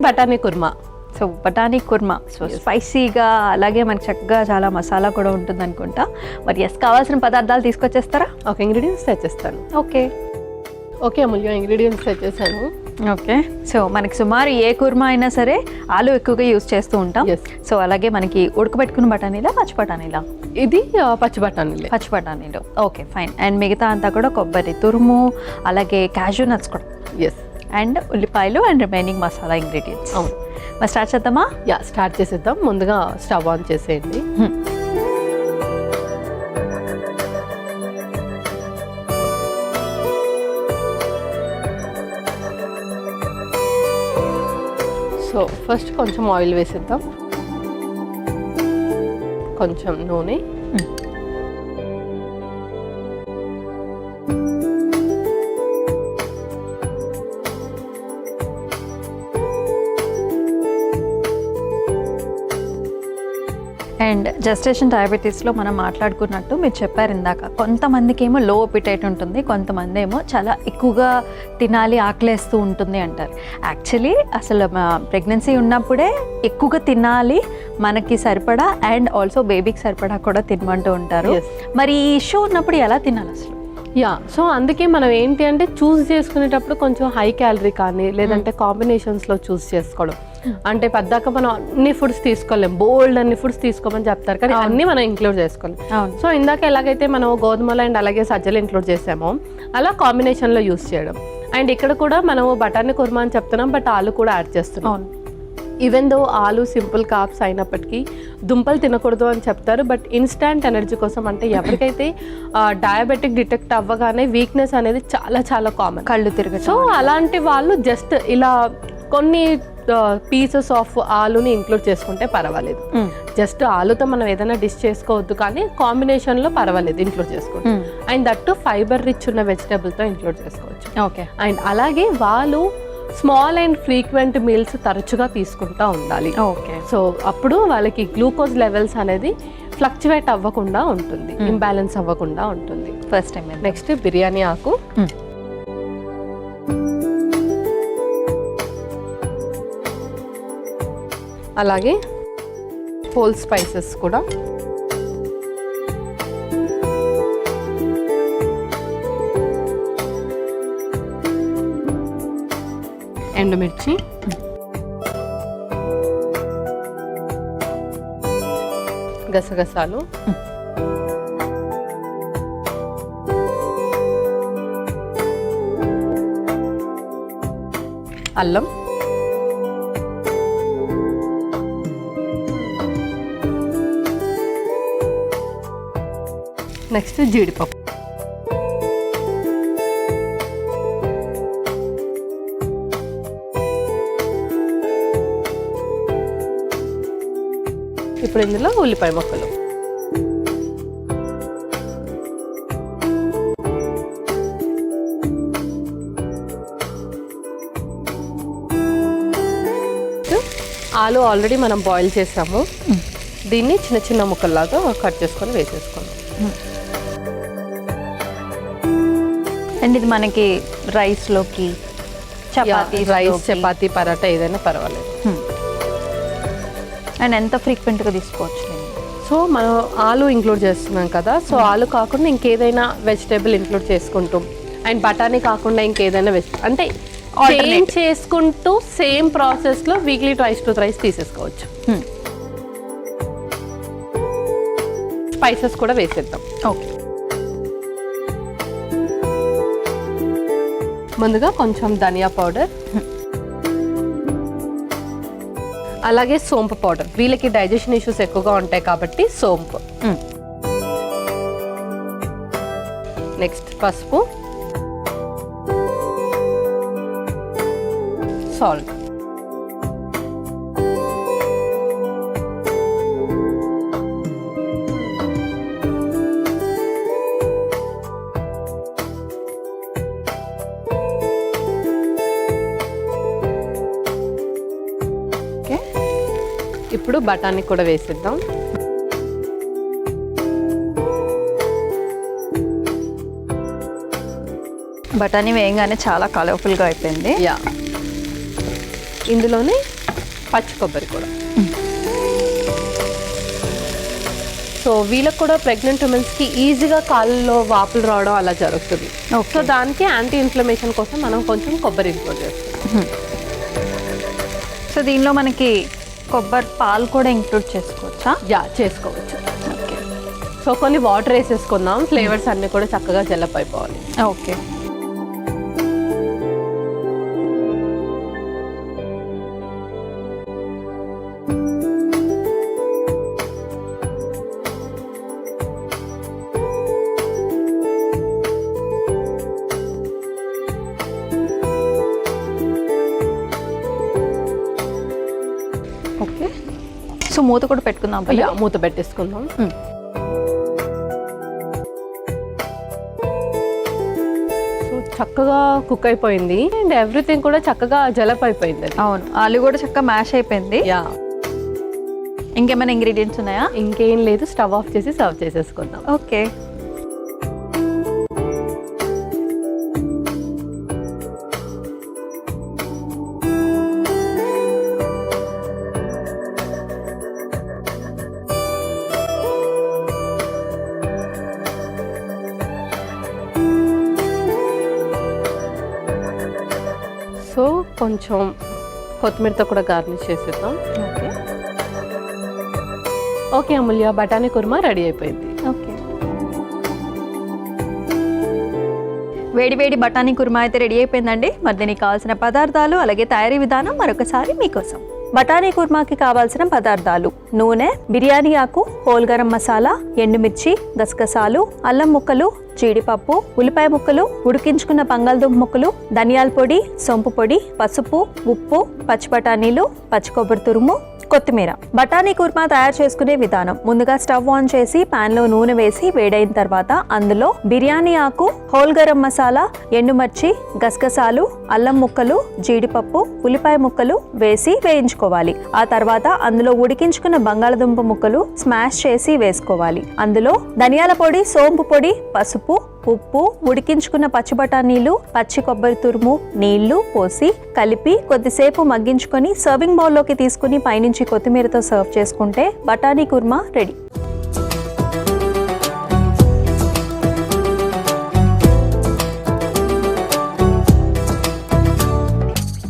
బఠానీ కుర్మా. సో బఠానీ కుర్మా, సో స్పైసీగా, అలాగే మనకి చక్కగా చాలా మసాలా కూడా ఉంటుంది అనుకుంటా. మరి కావాల్సిన పదార్థాలు తీసుకొచ్చేస్తారా? ఒక ఇంగ్రీడియంట్స్ తెచ్చేస్తాను. ఓకే అమూల్య, ఇంగ్రీడియంట్స్ తెచ్చేసాను. ఓకే, సో మనకి సుమారు ఏ కుర్మా అయినా సరే ఆలు ఎక్కువగా యూజ్ చేస్తూ ఉంటాం. సో అలాగే మనకి ఉడకబెట్టుకున్న బఠానీలా, పచ్చి బఠానీలా? ఇది పచ్చి బఠానీలు. పచ్చి బఠానీలు, ఓకే ఫైన్. అండ్ మిగతా అంతా కూడా కొబ్బరి తురుము, అలాగే క్యాష్యూ నట్స్ కూడా, అండ్ ఉల్లిపాయలు అండ్ రిమైనింగ్ మసాలా ఇంగ్రీడియంట్స్. అవును, మరి స్టార్ట్ చేద్దామా? స్టార్ట్ చేసేద్దాం. ముందుగా స్టవ్ ఆన్ చేసేయండి. సో ఫస్ట్ కొంచెం ఆయిల్ వేసేద్దాం, కొంచెం నూనె, అండ్ జెస్టేషన్ డయాబెటీస్లో మనం మాట్లాడుకున్నట్టు మీరు చెప్పారు ఇందాక, కొంతమందికి ఏమో లో అపిటైట్ ఉంటుంది, కొంతమంది ఏమో చాలా ఎక్కువగా తినాలి, ఆకలేస్తూ ఉంటుంది అంటారు. యాక్చువల్లీ అసలు ప్రెగ్నెన్సీ ఉన్నప్పుడే ఎక్కువగా తినాలి, మనకి సరిపడా అండ్ ఆల్సో బేబీకి సరిపడా కూడా తినమంటూ ఉంటారు. మరి ఈ ఇష్యూ ఉన్నప్పుడు ఎలా తినాలి అసలు? సో అందుకే మనం ఏంటి అంటే చూస్ చేసుకునేటప్పుడు కొంచెం హై క్యాలరీ కానీ లేదంటే కాంబినేషన్స్లో చూస్ చేసుకోవడం. అంటే పద్దాక మనం అన్ని ఫుడ్స్ తీసుకోలేం, బోల్డ్ అన్ని ఫుడ్స్ తీసుకోమని చెప్తారు, కానీ అన్ని మనం ఇంక్లూడ్ చేసుకోలేం. సో ఇందాక ఎలాగైతే మనం గోధుమలు అండ్ అలాగే సజ్జలు ఇంక్లూడ్ చేసామో అలా కాంబినేషన్లో యూస్ చేయడం. అండ్ ఇక్కడ కూడా మనం బఠానీ కుర్మా అని చెప్తున్నాం, బట్ ఆలు కూడా యాడ్ చేస్తున్నాం. ఈవెన్ దో ఆలు సింపుల్ కార్బ్స్ అయినప్పటికీ దుంపలు తినకూడదు అని చెప్తారు, బట్ ఇన్స్టాంట్ ఎనర్జీ కోసం, అంటే ఎవరికైతే డయాబెటిక్ డిటెక్ట్ అవ్వగానే వీక్నెస్ అనేది చాలా చాలా కామన్, కళ్ళు తిరగదు. సో అలాంటి వాళ్ళు జస్ట్ ఇలా కొన్ని పీసెస్ ఆఫ్ ఆలుని ఇంక్లూడ్ చేసుకుంటే పర్వాలేదు. జస్ట్ ఆలుతో మనం ఏదైనా డిష్ చేసుకోవద్దు, కానీ కాంబినేషన్లో పర్వాలేదు ఇంక్లూడ్ చేసుకోవచ్చు. అండ్ దట్టు ఫైబర్ రిచ్ ఉన్న వెజిటేబుల్తో ఇంక్లూడ్ చేసుకోవచ్చు. ఓకే, అండ్ అలాగే వాళ్ళు స్మాల్ అండ్ ఫ్రీక్వెంట్ మీల్స్ తరచుగా తీసుకుంటూ ఉండాలి. ఓకే, సో అప్పుడు వాళ్ళకి గ్లూకోజ్ లెవెల్స్ అనేది ఫ్లక్చువేట్ అవ్వకుండా ఉంటుంది, ఇంబ్యాలెన్స్ అవ్వకుండా ఉంటుంది. First time. నెక్స్ట్ బిర్యానీ ఆకు, అలాగే హోల్ స్పైసెస్ కూడా, ఎండుమిర్చి, గసగసాలు, అల్లం, నెక్స్ట్ జీడిపప్పు. ఇప్పుడు ఇందులో ఉల్లిపాయ ముక్కలు, ఆలు ఆల్రెడీ మనం బాయిల్ చేసాము, దీన్ని చిన్న చిన్న ముక్కల్లాగా కట్ చేసుకొని వేసేసుకోండి. అండ్ ఇది మనకి రైస్లోకి, రైస్, చపాతీ, పరాటా ఏదైనా పర్వాలేదు. అండ్ ఎంత ఫ్రీక్వెంట్గా తీసుకోవచ్చు? సో మనం ఆలు ఇంక్లూడ్ చేస్తున్నాం కదా, సో ఆలు కాకుండా ఇంకేదైనా వెజిటేబుల్ ఇంక్లూడ్ చేసుకుంటాం. అండ్ బఠానీ కాకుండా ఇంకేదైనా అంటే చేంజ్ చేసుకుంటూ సేమ్ ప్రాసెస్లో వీక్లీ ట్వైస్ టు థ్రైస్ తీసేసుకోవచ్చు. స్పైసెస్ కూడా వేసేద్దాం. ఓకే, ముందుగా కొంచెం ధనియా పౌడర్, అలాగే సోంపు పౌడర్. వీళ్ళకి డైజెషన్ ఇష్యూస్ ఎక్కువగా ఉంటాయి కాబట్టి సోంపు. నెక్స్ట్ పసుపు, సాల్ట్, ఇప్పుడు బఠానీ కూడా వేసేద్దాం. బఠానీ వేయంగానే చాలా కలర్ఫుల్గా అయిపోయింది. ఇందులోనే పచ్చి కొబ్బరి కూడా. సో వీళ్ళకి కూడా ప్రెగ్నెంట్ ఉమెన్స్కి ఈజీగా కాళ్ళలో వాపులు రావడం అలా జరుగుతుంది. సో దానికి యాంటీ ఇన్ఫ్లమేషన్ కోసం మనం కొంచెం కొబ్బరి ఇంక్లూడ్ చేస్తాం. సో దీనిలో మనకి కొబ్బరి పాలు కూడా ఇంక్లూడ్ చేసుకోవచ్చా? యా, చేసుకోవచ్చు. సో కొన్ని వాటర్ వేసేసుకుందాం, ఫ్లేవర్స్ అన్నీ కూడా చక్కగా జెలప్ అయిపోవాలి. ఓకే. ఓకే, సో మూత కూడా పెట్టుకుందాం. యా, మూత పెట్టేసుకుందాం. చక్కగా కుక్ అయిపోయింది అండ్ ఎవ్రీథింగ్ కూడా చక్కగా జలప్ అయిపోయింది. అవును, ఆలు కూడా చక్కగా మ్యాష్ అయిపోయింది. యా, ఇంకేమైనా ఇంగ్రీడియంట్స్ ఉన్నాయా? ఇంకేం లేదు, స్టవ్ ఆఫ్ చేసి సర్వ్ చేసేసుకుందాం. ఓకే. సో కొంచెం కొత్తిమీరతో కూడా గార్నిష్ చేసేద్దాం. ఓకే. ఓకే అమూల్య, బఠానీ కుర్మా రెడీ అయిపోయింది. ఓకే, వేడి వేడి బఠానీ కుర్మా అయితే రెడీ అయిపోయిందండి. మరి దీనికి కావాల్సిన పదార్థాలు అలాగే తయారీ విధానం మరొకసారి మీకోసం. బఠానీ కుర్మాకి కావాల్సిన పదార్థాలు: నూనె, బిర్యానీ ఆకు, హోల్ గరం మసాలా, ఎండుమిర్చి, గసగసాలు, అల్లం ముక్కలు, జీడిపప్పు, ఉల్లిపాయ ముక్కలు, ఉడికించుకున్న బంగాళదుంప ముక్కలు, ధనియాల పొడి, సొంపు పొడి, పసుపు, ఉప్పు, పచ్చి బఠానీలు, పచ్చి కొబ్బరి తురుము, కొత్తిమీర. బఠానీ కుర్మా తయారు చేసుకునే విధానం: ముందుగా స్టవ్ ఆన్ చేసి పాన్ లో నూనె వేసి వేడైన తర్వాత అందులో బిర్యానీ ఆకు, హోల్ గరం మసాలా, ఎండుమిర్చి, గసగసాలు, అల్లం ముక్కలు, జీడిపప్పు, ఉల్లిపాయ ముక్కలు వేసి వేయించుకోవాలి. ఆ తర్వాత అందులో ఉడికించుకున్న బంగాళదుంప ముక్కలు స్మాష్ చేసి వేసుకోవాలి. అందులో ధనియాల పొడి, సోంపు పొడి, పసుపు, ఉప్పు, ఉడికించుకున్న పచ్చి బఠానీలు, పచ్చి కొబ్బరి తురుము, నీళ్లు పోసి కలిపి కొద్దిసేపు మగ్గించుకొని సర్వింగ్ బౌల్లోకి తీసుకుని పైనుంచి కొత్తిమీరతో సర్వ్ చేసుకుంటే బఠానీ కుర్మా రెడీ.